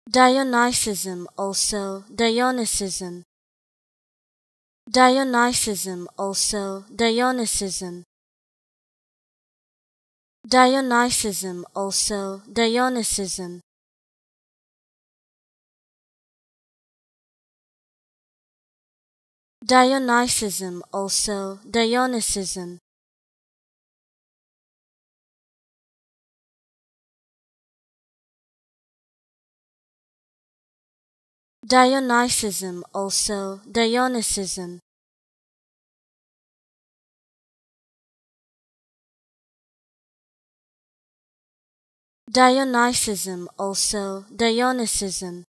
Dionysism, also Dionysism. Dionysism, also Dionysism. Dionysism, also Dionysism. Dionysism, also Dionysism. Dionysism, also Dionysism. Dionysism, also Dionysism.